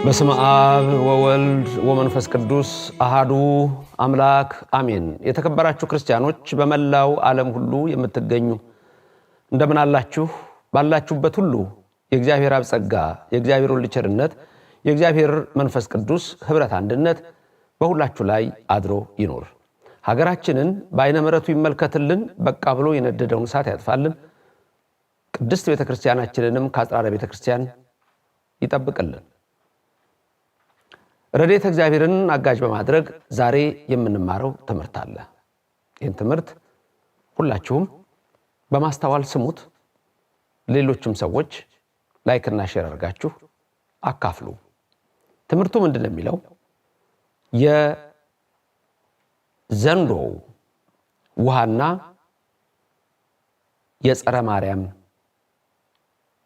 በስመ አብ ወወልድ ወመንፈስ ቅዱስ አሃዱ አምላክ አሜን። የተከበራችሁ ክርስቲያኖች በመላው ዓለም ሁሉ የምትገኙ እንደምን አላችሁ? ባላችሁበት ሁሉ የእግዚአብሔር አብ ጸጋ፣ የእግዚአብሔር ወልድ ቸርነት፣ የእግዚአብሔር መንፈስ ቅዱስ ህብረት አንድነት በሁላችሁ ላይ አድሮ ይኖር። ሀገራችንን በአይነ ምሕረቱ ይመልከትልን፣ በቃ ብሎ የነደደውን እሳት ያጥፋልን። ቅድስት ቤተክርስቲያናችንንም ከአጽራረ ቤተክርስቲያን ይጠብቅልን። ረድኤተ እግዚአብሔርን አጋዥ በማድረግ ዛሬ የምንማረው ትምህርት አለ። ይህን ትምህርት ሁላችሁም በማስተዋል ስሙት። ሌሎችም ሰዎች ላይክና ሼር አድርጋችሁ አካፍሉ። ትምህርቱ ምንድነው የሚለው? የዘንዶ ውሃና የጸረ ማርያም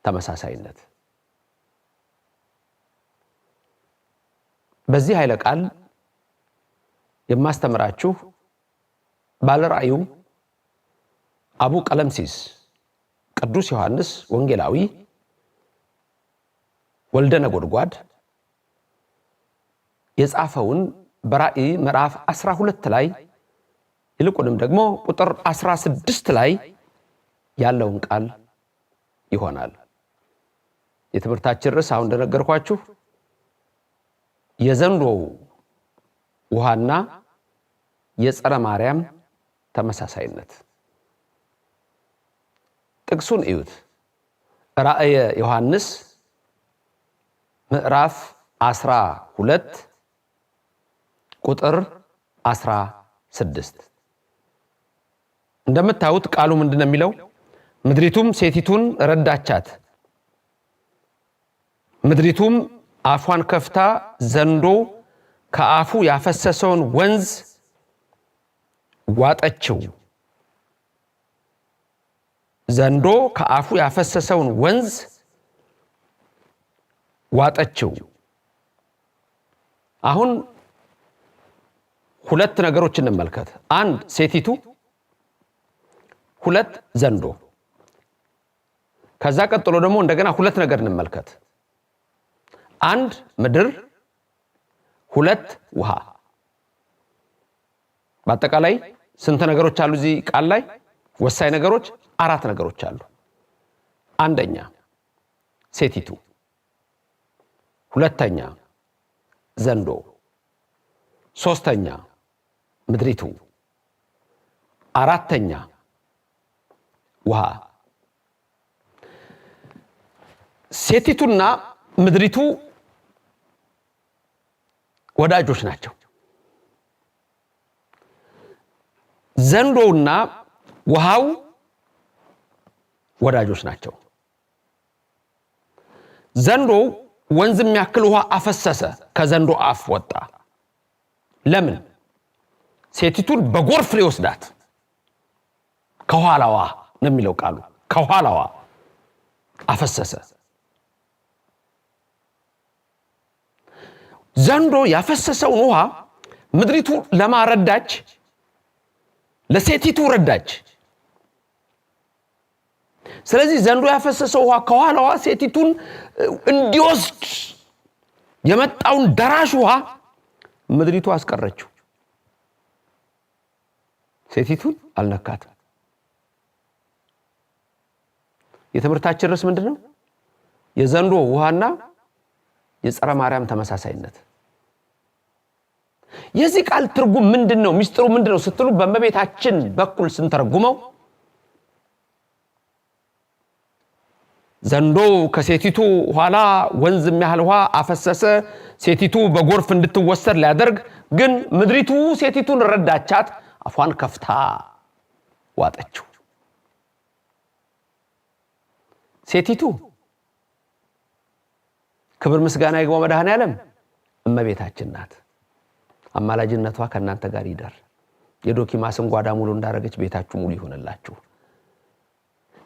ተመሳሳይነት። በዚህ ኃይለ ቃል የማስተምራችሁ ባለራእዩ አቡ ቀለምሲስ ቅዱስ ዮሐንስ ወንጌላዊ ወልደ ነጎድጓድ የጻፈውን በራእይ ምዕራፍ 12 ላይ ይልቁንም ደግሞ ቁጥር 16 ላይ ያለውን ቃል ይሆናል። የትምህርታችን ርዕስ አሁን እንደነገርኳችሁ የዘንዶ ውሃና የጸረ ማርያም ተመሳሳይነት። ጥቅሱን እዩት። ራእየ ዮሐንስ ምዕራፍ 12 ቁጥር 16። እንደምታዩት ቃሉ ምንድነው የሚለው? ምድሪቱም ሴቲቱን ረዳቻት፣ ምድሪቱም አፏን ከፍታ ዘንዶ ከአፉ ያፈሰሰውን ወንዝ ዋጠችው። ዘንዶ ከአፉ ያፈሰሰውን ወንዝ ዋጠችው። አሁን ሁለት ነገሮች እንመልከት። አንድ ሴቲቱ፣ ሁለት ዘንዶ። ከዛ ቀጥሎ ደግሞ እንደገና ሁለት ነገር እንመልከት። አንድ ምድር፣ ሁለት ውሃ። በአጠቃላይ ስንት ነገሮች አሉ እዚህ ቃል ላይ? ወሳኝ ነገሮች አራት ነገሮች አሉ። አንደኛ ሴቲቱ፣ ሁለተኛ ዘንዶ፣ ሶስተኛ ምድሪቱ፣ አራተኛ ውሃ። ሴቲቱና ምድሪቱ ወዳጆች ናቸው። ዘንዶውና ውሃው ወዳጆች ናቸው። ዘንዶው ወንዝ የሚያክል ውሃ አፈሰሰ፣ ከዘንዶ አፍ ወጣ። ለምን? ሴቲቱን በጎርፍ ሊወስዳት ከኋላዋ ነው የሚለው ቃሉ። ከኋላዋ አፈሰሰ። ዘንዶ ያፈሰሰውን ውሃ ምድሪቱ ለማረዳች፣ ለሴቲቱ ረዳች። ስለዚህ ዘንዶ ያፈሰሰው ውሃ ከኋላዋ ሴቲቱን እንዲወስድ የመጣውን ደራሽ ውሃ ምድሪቱ አስቀረችው። ሴቲቱን አልነካትም። የትምህርታችን ርዕስ ምንድነው? የዘንዶ ውሃና የጸረ ማርያም ተመሳሳይነት። የዚህ ቃል ትርጉም ምንድነው? ሚስጥሩ ምንድነው ስትሉ በእመቤታችን በኩል ስንተረጉመው ዘንዶ ከሴቲቱ ኋላ ወንዝ የሚያህል ውሃ አፈሰሰ፣ ሴቲቱ በጎርፍ እንድትወሰድ ሊያደርግ፣ ግን ምድሪቱ ሴቲቱን ረዳቻት፣ አፏን ከፍታ ዋጠችው። ሴቲቱ ክብር ምስጋና ይግባው መድኃኔዓለም እመቤታችን ናት። አማላጅነቷ ከእናንተ ጋር ይደር። የዶኪማስን ጓዳ ሙሉ እንዳረገች ቤታችሁ ሙሉ ይሆንላችሁ።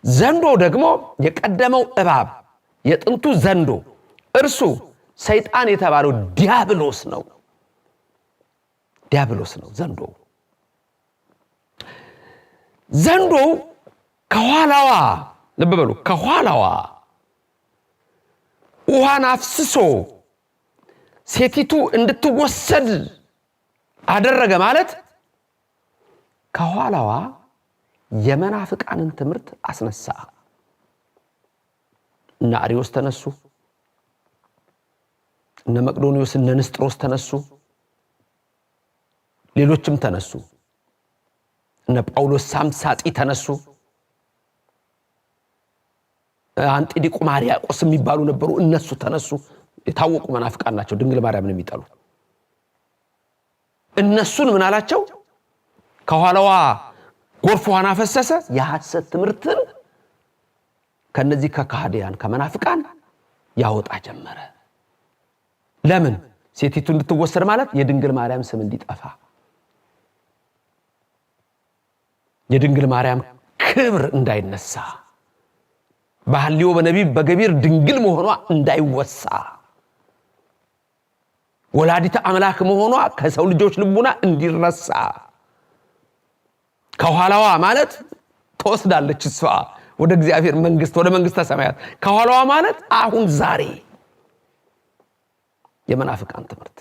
ዘንዶ ደግሞ የቀደመው እባብ፣ የጥንቱ ዘንዶ፣ እርሱ ሰይጣን የተባለው ዲያብሎስ ነው። ዲያብሎስ ነው ዘንዶ። ዘንዶ ከኋላዋ ልብ በሉ ከኋላዋ ውሃን አፍስሶ ሴቲቱ እንድትወሰድ አደረገ ማለት ከኋላዋ የመናፍቃንን ትምህርት አስነሳ። እነ አርዮስ ተነሱ፣ እነ መቅዶኒዮስ እነ ንስጥሮስ ተነሱ፣ ሌሎችም ተነሱ። እነ ጳውሎስ ሳምሳጢ ተነሱ፣ አንጢዲቁ ማርያቆስ የሚባሉ ነበሩ፣ እነሱ ተነሱ። የታወቁ መናፍቃን ናቸው፣ ድንግል ማርያምን የሚጠሉ። እነሱን ምን አላቸው? ከኋላዋ ጎርፏን አፈሰሰ፣ የሐሰት ትምህርትን ከነዚህ ከካህዲያን ከመናፍቃን ያወጣ ጀመረ። ለምን? ሴቲቱ እንድትወሰድ ማለት የድንግል ማርያም ስም እንዲጠፋ፣ የድንግል ማርያም ክብር እንዳይነሳ፣ በሐልዮ በነቢብ በገቢር ድንግል መሆኗ እንዳይወሳ፣ ወላዲተ አምላክ መሆኗ ከሰው ልጆች ልቡና እንዲረሳ። ከኋላዋ ማለት ተወስዳለች እሷ ወደ እግዚአብሔር መንግስት ወደ መንግስተ ሰማያት። ከኋላዋ ማለት አሁን ዛሬ የመናፍቃን ትምህርት።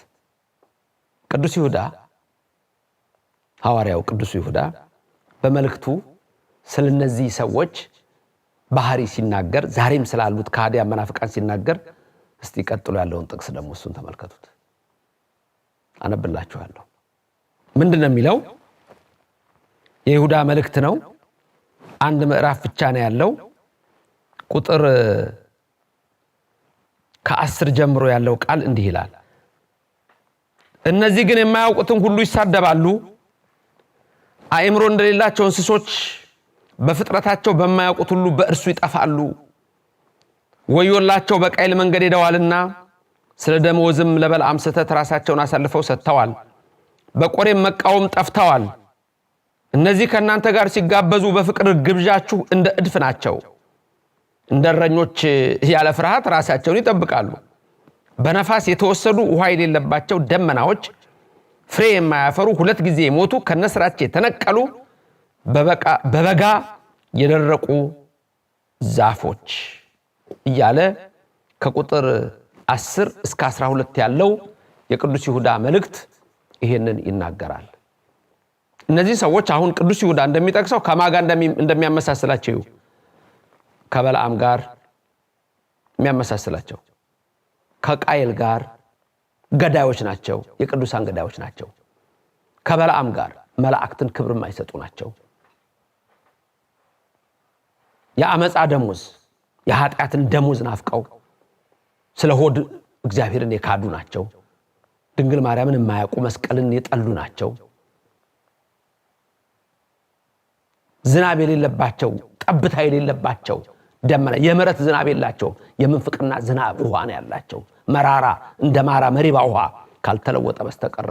ቅዱስ ይሁዳ ሐዋርያው ቅዱስ ይሁዳ በመልእክቱ ስለነዚህ ሰዎች ባህሪ ሲናገር ዛሬም ስላሉት ከሃዲያን መናፍቃን ሲናገር እስቲ ቀጥሎ ያለውን ጥቅስ ደግሞ እሱን ተመልከቱት። አነብላችኋለሁ። ምንድነው የሚለው? የይሁዳ መልእክት ነው። አንድ ምዕራፍ ብቻ ነው ያለው። ቁጥር ከ10 ጀምሮ ያለው ቃል እንዲህ ይላል። እነዚህ ግን የማያውቁትን ሁሉ ይሳደባሉ፣ አእምሮ እንደሌላቸው እንስሶች በፍጥረታቸው በማያውቁት ሁሉ በእርሱ ይጠፋሉ። ወዮላቸው፣ በቃይል መንገድ ሄደዋልና ስለ ደመወዝም ለበልዓም ስህተት ራሳቸውን አሳልፈው ሰጥተዋል፣ በቆሬም መቃወም ጠፍተዋል። እነዚህ ከእናንተ ጋር ሲጋበዙ በፍቅር ግብዣችሁ እንደ እድፍ ናቸው። እንደ እረኞች ያለ ፍርሃት ራሳቸውን ይጠብቃሉ። በነፋስ የተወሰዱ ውሃ የሌለባቸው ደመናዎች፣ ፍሬ የማያፈሩ 2 ጊዜ የሞቱ ከነስራቸው የተነቀሉ በበጋ የደረቁ ዛፎች እያለ ከቁጥር 10 እስከ 12 ያለው የቅዱስ ይሁዳ መልእክት ይሄንን ይናገራል። እነዚህ ሰዎች አሁን ቅዱስ ይሁዳ እንደሚጠቅሰው ከማጋ እንደሚያመሳስላቸው ከበልዓም ጋር የሚያመሳስላቸው፣ ከቃየል ጋር ገዳዮች ናቸው፣ የቅዱሳን ገዳዮች ናቸው። ከበልዓም ጋር መላእክትን ክብር የማይሰጡ ናቸው። የአመፃ ደሞዝ የኃጢአትን ደሞዝ ናፍቀው ስለ ሆድ እግዚአብሔርን የካዱ ናቸው። ድንግል ማርያምን የማያውቁ መስቀልን የጠሉ ናቸው። ዝናብ የሌለባቸው ጠብታ የሌለባቸው ደመና የምሕረት ዝናብ የላቸው፣ የምንፍቅና ዝናብ ውሃ ነው ያላቸው። መራራ እንደ ማራ መሪባ ውሃ ካልተለወጠ በስተቀር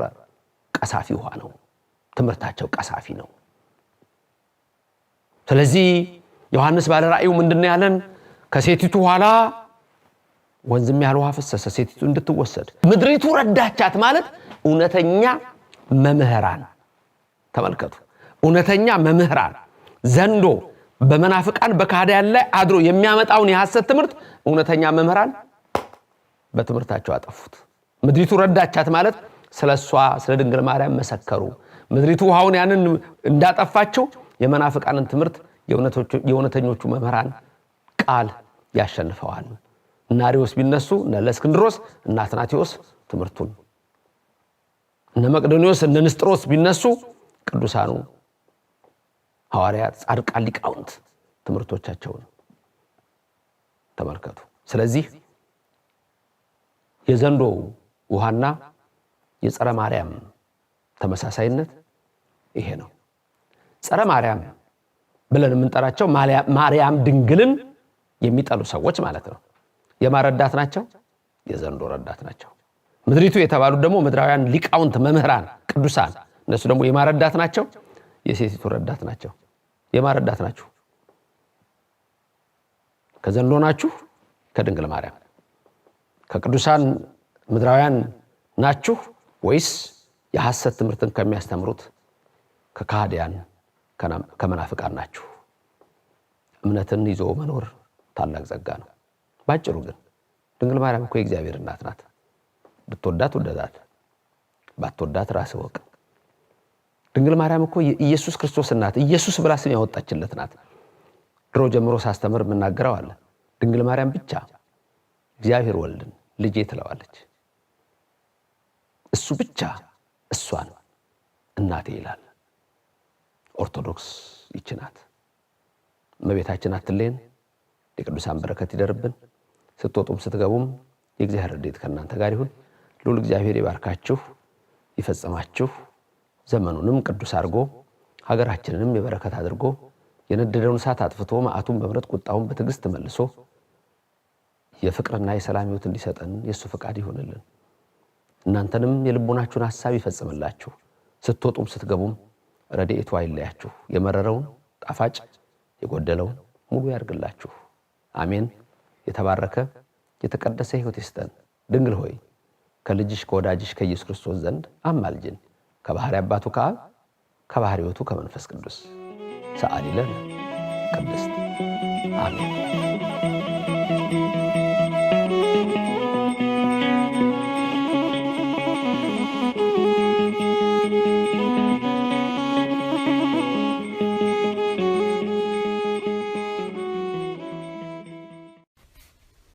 ቀሳፊ ውሃ ነው። ትምህርታቸው ቀሳፊ ነው። ስለዚህ ዮሐንስ ባለ ራእዩ ምንድነው ያለን? ከሴቲቱ ኋላ ወንዝም ያለ ውሃ ፈሰሰ፣ ሴቲቱ እንድትወሰድ ምድሪቱ ረዳቻት ማለት እውነተኛ መምህራን። ተመልከቱ፣ እውነተኛ መምህራን ዘንዶ በመናፍቃን በካህዲያን ላይ አድሮ የሚያመጣውን የሐሰት ትምህርት እውነተኛ መምህራን በትምህርታቸው አጠፉት። ምድሪቱ ረዳቻት ማለት ስለሷ ስለ ድንግል ማርያም መሰከሩ። ምድሪቱ ውሃውን ያንን እንዳጠፋቸው የመናፍቃንን ትምህርት የእውነተኞቹ መምህራን ቃል ያሸንፈዋል። እነ አርዮስ ቢነሱ እነ ለእስክንድሮስ እነ አትናቴዎስ ትምህርቱን፣ እነ መቅዶኒዮስ እነ ንስጥሮስ ቢነሱ ቅዱሳኑ ሐዋርያት ጻድቃን ሊቃውንት ትምህርቶቻቸውን ተመልከቱ። ስለዚህ የዘንዶ ውሃና የጸረ ማርያም ተመሳሳይነት ይሄ ነው። ጸረ ማርያም ብለን የምንጠራቸው ማርያም ድንግልን የሚጠሉ ሰዎች ማለት ነው። የማረዳት ናቸው፣ የዘንዶ ረዳት ናቸው። ምድሪቱ የተባሉት ደግሞ ምድራውያን ሊቃውንት መምህራን ቅዱሳን፣ እነሱ ደግሞ የማረዳት ናቸው፣ የሴቲቱ ረዳት ናቸው። የማረዳት ናችሁ? ከዘንዶ ናችሁ? ከድንግል ማርያም ከቅዱሳን ምድራውያን ናችሁ ወይስ የሐሰት ትምህርትን ከሚያስተምሩት ከካህዲያን ከመናፍቃን ናችሁ? እምነትን ይዞ መኖር ታላቅ ጸጋ ነው። ባጭሩ ግን ድንግል ማርያም እኮ የእግዚአብሔር እናት ናት። ብትወዳት ወደዳት፣ ባትወዳት ራስህ ወቅ። ድንግል ማርያም እኮ ኢየሱስ ክርስቶስ እናት ኢየሱስ ብላ ስም ያወጣችለት ናት። ድሮ ጀምሮ ሳስተምር የምናገረው አለ። ድንግል ማርያም ብቻ እግዚአብሔር ወልድን ልጄ ትለዋለች። እሱ ብቻ እሷን እናቴ ይላል። ኦርቶዶክስ ይህች ናት። እመቤታችን አትለየን። የቅዱሳን በረከት ይደርብን። ስትወጡም ስትገቡም የእግዚአብሔር ረድኤት ከእናንተ ጋር ይሁን። ልዑል እግዚአብሔር ይባርካችሁ ይፈጽማችሁ። ዘመኑንም ቅዱስ አድርጎ ሀገራችንንም የበረከት አድርጎ የነደደውን እሳት አጥፍቶ መዓቱን በምሕረት ቁጣውን በትዕግስት መልሶ የፍቅርና የሰላም ሕይወት እንዲሰጠን የእሱ ፈቃድ ይሁንልን። እናንተንም የልቦናችሁን ሐሳብ ይፈጽምላችሁ። ስትወጡም ስትገቡም ረድኤቱ አይለያችሁ። የመረረውን ጣፋጭ የጎደለውን ሙሉ ያርግላችሁ። አሜን። የተባረከ የተቀደሰ ሕይወት ይስጠን። ድንግል ሆይ ከልጅሽ ከወዳጅሽ ከኢየሱስ ክርስቶስ ዘንድ አማልጅን። ከባሕርይ አባቱ ከአብ ከባሕርይ ሕይወቱ ከመንፈስ ቅዱስ ሰአሊ ለነ ቅድስት አሜን።